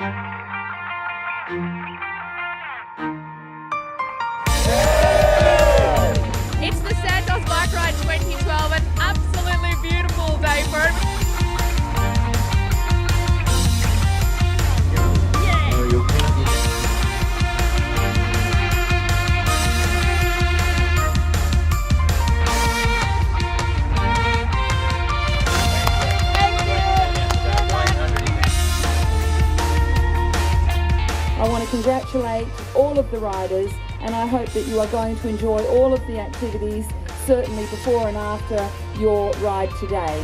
It's the Santos Bike Ride 2012, an absolutely beautiful day for it. I want to congratulate all of the riders, and I hope that you are going to enjoy all of the activities, certainly before and after your ride today.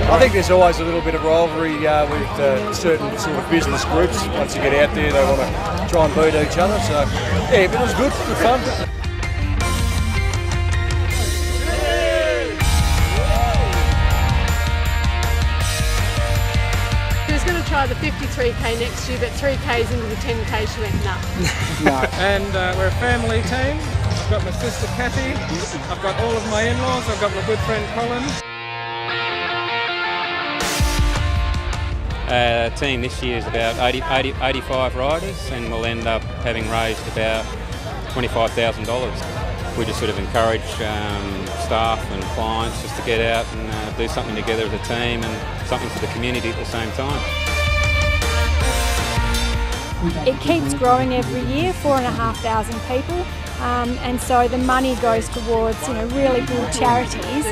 I think there's always a little bit of rivalry with certain sort of business groups. Once you get out there, they want to try and beat each other. So, yeah, but it was good fun. She was going to try the 53k next year, but 3k's into the 10k she went, nah. No. And we're a family team. I've got my sister Kathy, I've got all of my in-laws, I've got my good friend Colin. Team this year is about 85 riders, and we'll end up having raised about $25,000. We just sort of encourage staff and clients just to get out and do something together as a team and something for the community at the same time. It keeps growing every year, 4,500 people, and so the money goes towards really good charities.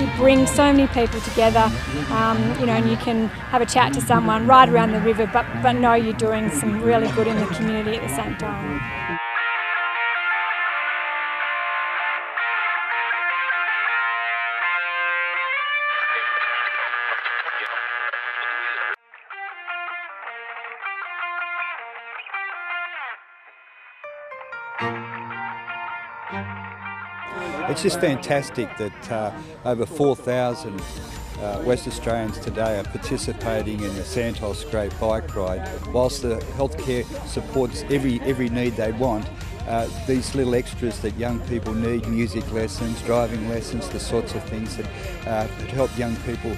It brings so many people together, and you can have a chat to someone, ride around the river, but know you're doing some really good in the community at the same time. It's just fantastic that over 4,000 West Australians today are participating in the Santos Great Bike Ride. Whilst the healthcare supports every need they want, these little extras that young people need, music lessons, driving lessons, the sorts of things that help young people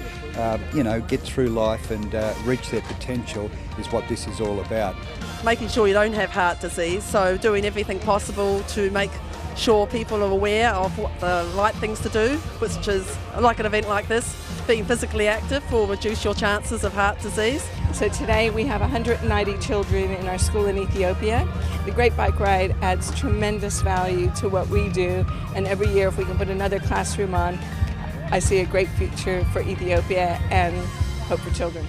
get through life and reach their potential is what this is all about. Making sure you don't have heart disease, so doing everything possible to make sure people are aware of what the right things to do, which is, like an event like this, being physically active will reduce your chances of heart disease. So today we have 190 children in our school in Ethiopia. The Great Bike Ride adds tremendous value to what we do, and every year if we can put another classroom on, I see a great future for Ethiopia and hope for children.